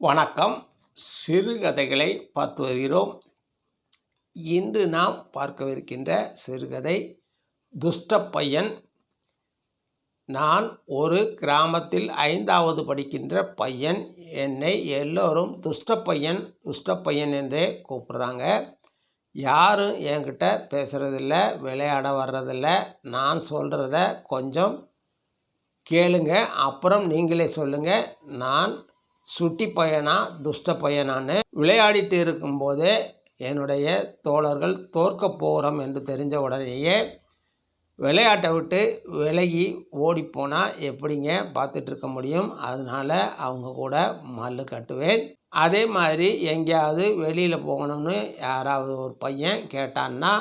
வணக்கம். சிறுகதைகளை பார்த்து வருகிறோம். இன்று நாம் பார்க்கவிருக்கின்ற சிறுகதை துஷ்ட பையன். நான் ஒரு கிராமத்தில் 5வது படிக்கின்ற பையன். என்னை எல்லோரும் துஷ்ட பையன் என்றே கூப்பிடுறாங்க. யாரும் என்கிட்ட பேசுகிறதில்ல, விளையாட வர்றதில்ல. நான் சொல்கிறத கொஞ்சம் கேளுங்க, அப்புறம் நீங்களே சொல்லுங்கள், நான் சுட்டி பையனா துஷ்ட பையனான்னு. விளையாடிட்டு இருக்கும்போதே என்னுடைய தோழர்கள் தோற்க போகிறோம் என்று தெரிஞ்ச உடனேயே விளையாட்டை விட்டு விலகி ஓடிப்போனால் எப்படிங்க பார்த்துட்ருக்க முடியும்? அதனால் அவங்க கூட மல்லு கட்டுவேன். அதே மாதிரி எங்கேயாவது வெளியில் போகணும்னு யாராவது ஒரு பையன் கேட்டான்னா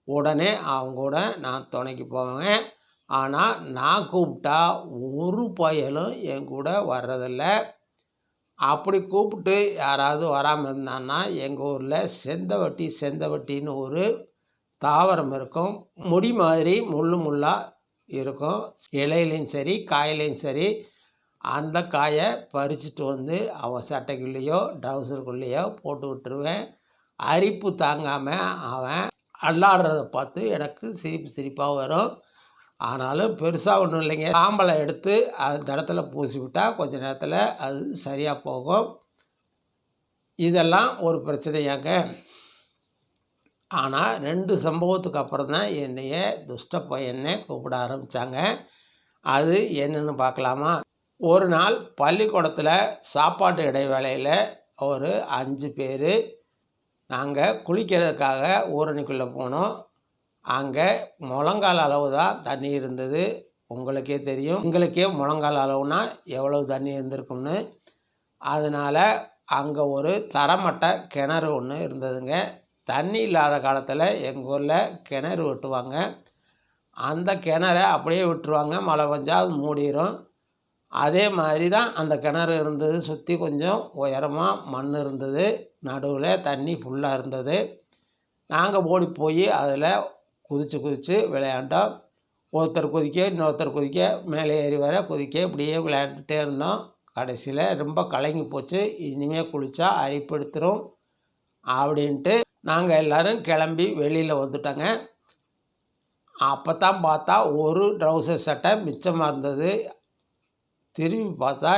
உடனே அவங்க கூட நான் துணைக்கு போவேங்க. ஆனால் நான் கூப்பிட்டா ஒரு பயலும் என் கூட வர்றதில்ல. அப்படி கூப்பிட்டு யாராவது வராமல் இருந்தான்னா எங்கள் ஊரில் செந்தவட்டின்னு ஒரு தாவரம் இருக்கும். முடி மாதிரி முள்ளாக இருக்கும். இலையிலையும் சரி காயிலையும் சரி அந்த காயை பறிச்சுட்டு வந்து அவன் சட்டைக்குள்ளேயோ ட்ரௌசருக்குள்ளேயோ போட்டு விட்டுருவேன். அரிப்பு தாங்காமல் அவன் அல்லாடுறதை பார்த்து எனக்கு சிரிப்பாக வரும். ஆனாலும் பெருசாக ஒன்றும் இல்லைங்க. சாம்பலை எடுத்து அந்த இடத்துல பூசி விட்டால் கொஞ்ச நேரத்தில் அது சரியாக போகும். இதெல்லாம் ஒரு பிரச்சனையாங்க. ஆனால் 2 சம்பவத்துக்கு அப்புறம் தான் என்னைய துஷ்ட பையனே கூப்பிட ஆரம்பித்தாங்க. அது என்னென்னு பார்க்கலாமா? ஒரு நாள் பள்ளிக்கூடத்தில் சாப்பாட்டு இடைவேளையில் ஒரு 5 பேர் நாங்கள் குளிக்கிறதுக்காக ஊரணிக்குள்ளே போனோம். அங்கே முழங்கால் அளவு தான் தண்ணி இருந்தது. உங்களுக்கே தெரியும், உங்களுக்கே முழங்கால் அளவுனா எவ்வளவு தண்ணி இருந்திருக்கும்னு. அதனால் அங்கே ஒரு தரமட்ட கிணறு ஒன்று இருந்ததுங்க. தண்ணி இல்லாத காலத்தில் எங்கள் ஊரில் கிணறு வெட்டுவாங்க. அந்த கிணறை அப்படியே விட்டுருவாங்க. மழை பெஞ்சா அது மூடிடும். அதே மாதிரி தான் அந்த கிணறு இருந்தது. சுற்றி கொஞ்சம் உயரமாக மண் இருந்தது. நடுவில் தண்ணி ஃபுல்லாக இருந்தது. நாங்கள் ஓடி போய் அதில் குதித்து விளையாண்டோம். ஒருத்தர் குதிக்க இன்னொருத்தர் குதிக்க, மேலே ஏறி வர குதிக்க, இப்படியே விளையாண்டுட்டே இருந்தோம். கடைசியில் ரொம்ப கலங்கி போச்சு. இனிமேல் குளித்தா அரிப்படுத்துரும் அப்படின்ட்டு நாங்கள் எல்லோரும் கிளம்பி வெளியில் வந்துட்டோங்க. அப்போ தான் பார்த்தா ஒரு ட்ரௌசர் சட்டை மிச்சமாக இருந்தது. திரும்பி பார்த்தா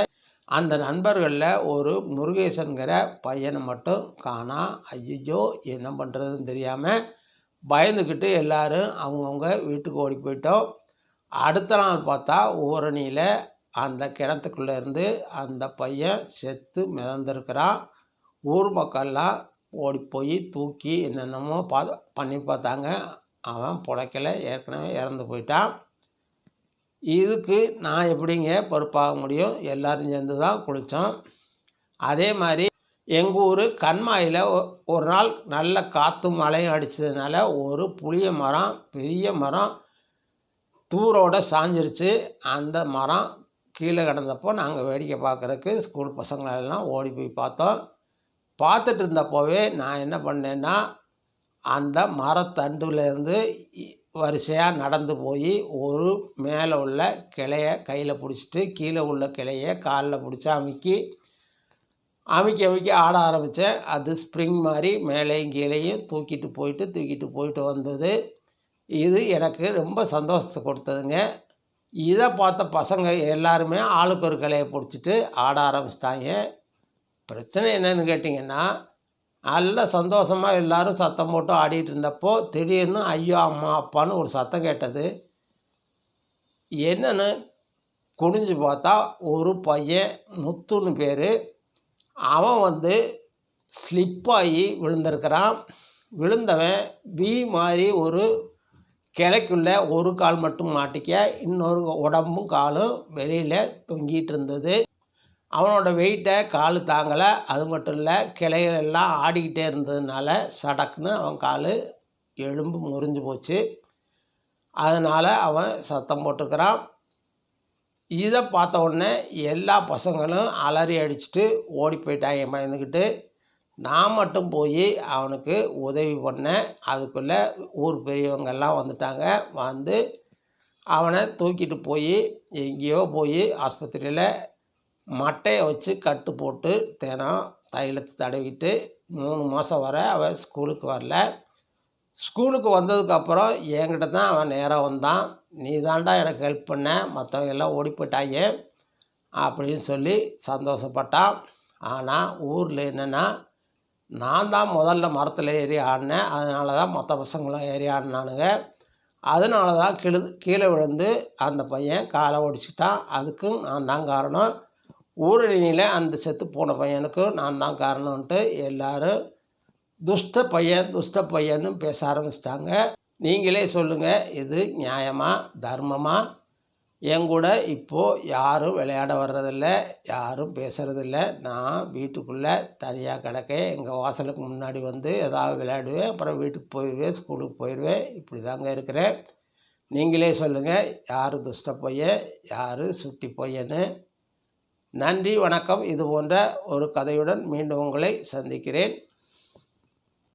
அந்த நண்பர்களில் ஒரு முருகேசன்கிற பையனை மட்டும் காணா. ஐயோ, என்ன பண்ணுறதுன்னு தெரியாமல் பயந்துக்கிட்டு எல்லோரும் அவங்கவுங்க வீட்டுக்கு ஓடி போயிட்டோம். அடுத்த நாள் பார்த்தா ஊரணியில் அந்த கிணத்துக்குள்ளே இருந்து அந்த பையன் செத்து மிதந்திருக்கிறான். ஊர் மக்கள்லாம் ஓடி போய் தூக்கி என்னென்னமோ பண்ணி பார்த்தாங்க. அவன் பிழைக்கலை, ஏற்கனவே இறந்து போயிட்டான். இதுக்கு நான் எப்படிங்க பொறுப்பாக முடியும்? எல்லோரும் சேர்ந்து தான் குளித்தோம். அதே மாதிரி எங்கள் ஊர் கண்மாயில் ஒரு நாள் நல்ல காற்றும் மழையும் அடித்ததுனால ஒரு புளிய மரம், பெரிய மரம் தூரோடு சாஞ்சிருச்சு. அந்த மரம் கீழே கிடந்தப்போ நாங்கள் வேடிக்கை பார்க்குறதுக்கு ஸ்கூல் பசங்களெல்லாம் ஓடி போய் பார்த்தோம். பார்த்துட்டு இருந்தப்போவே நான் என்ன பண்ணேன்னா, அந்த மரத்தண்டுலேருந்து வரிசையாக நடந்து போய் ஒரு மேலே உள்ள கிளையை கையில் பிடிச்சிட்டு கீழே உள்ள கிளையை காலில் பிடிச்சி அமுக்கி ஆட ஆரம்பித்தேன். அது ஸ்ப்ரிங் மாதிரி மேலேயும் கீழேயும் தூக்கிட்டு போயிட்டு வந்தது. இது எனக்கு ரொம்ப சந்தோஷத்தை கொடுத்ததுங்க. இதை பார்த்த பசங்க எல்லாருமே ஆளுக்கு ஒரு கிளையை பிடிச்சிட்டு ஆட ஆரம்பிச்சிட்டாங்க. பிரச்சனை என்னன்னு கேட்டிங்கன்னா, நல்ல சந்தோஷமாக எல்லோரும் சத்தம் போட்டு ஆடிட்டு இருந்தப்போ திடீர்னு ஐயோ அம்மா அப்பான்னு ஒரு சத்தம் கேட்டது. என்னன்னு குனிஞ்சு பார்த்தா ஒரு பையன், முத்துன்னு பேர், அவன் ஸ்லிப்பாகி விழுந்திருக்கிறான். விழுந்தவன் வி மாதிரி ஒரு கிளைக்குள்ளே ஒரு கால் மட்டும் மாட்டிக்க, இன்னொரு உடம்பும் காலும் வெளியில் தொங்கிட்டு இருந்தது. அவனோட வெயிட்டை கால் தாங்கலை. அது மட்டும் இல்லை, கிளைகள் எல்லாம் ஆடிக்கிட்டே இருந்ததுனால சடக்குன்னு அவன் கால் எலும்பு முறிஞ்சு போச்சு. அதனால் அவன் சத்தம் போட்டுக்கிறான். இதை பார்த்த உடனே எல்லா பசங்களும் அலறி அடிச்சுட்டு ஓடி போயிட்டாங்க பயந்துக்கிட்டு. நான் மட்டும் போய் அவனுக்கு உதவி பண்ணேன். அதுக்குள்ளே ஊர் பெரியவங்கெல்லாம் வந்துட்டாங்க. வந்து அவனை தூக்கிட்டு போய் எங்கேயோ போய் ஆஸ்பத்திரியில் மட்டையை வச்சு கட்டு போட்டு தினம் தைலத்தை தடவிக்கிட்டு 3 மாதம் வரை அவன் ஸ்கூலுக்கு வரல. ஸ்கூலுக்கு வந்ததுக்கப்புறம் என்கிட்ட தான் அவன் நேராக வந்தான். நீ தான்டா எனக்கு ஹெல்ப் பண்ண, மற்றவங்க எல்லாம் ஓடி போயிட்டாங்க அப்படின்னு சொல்லி சந்தோஷப்பட்டான். ஆனால் ஊரில் என்னென்னா, நான் தான் முதல்ல மரத்தில் ஏறி ஆடினேன், அதனால தான் மற்ற பசங்களும் ஏறி ஆடினானுங்க. அதனால தான் கீழே விழுந்து அந்த பையன் காலை ஒடிச்சிட்டான். அதுக்கும் நான் தான் காரணம். ஊரணியில் அந்த செத்து போன பையனுக்கும் நான் தான் காரணம்ன்ட்டு எல்லாரும் துஷ்ட பையன்னு பேச ஆரம்பிச்சிட்டாங்க. நீங்களே சொல்லுங்கள், இது நியாயமா, தர்மமா? என் கூட இப்போது யாரும் விளையாட வர்றதில்ல, யாரும் பேசுகிறதில்ல. நான் வீட்டுக்குள்ளே தனியாக கிடக்கேன். எங்கள் வாசலுக்கு முன்னாடி வந்து ஏதாவது விளையாடுவேன், அப்புறம் வீட்டுக்கு போயிடுவேன், ஸ்கூலுக்கு போயிடுவேன். இப்படி தாங்க இருக்கிறேன். நீங்களே சொல்லுங்கள், யார் துஷ்ட பையன், யார் சுட்டி பையன்னு? நன்றி, வணக்கம். இது போன்ற ஒரு கதையுடன் மீண்டும் உங்களை சந்திக்கிறேன்.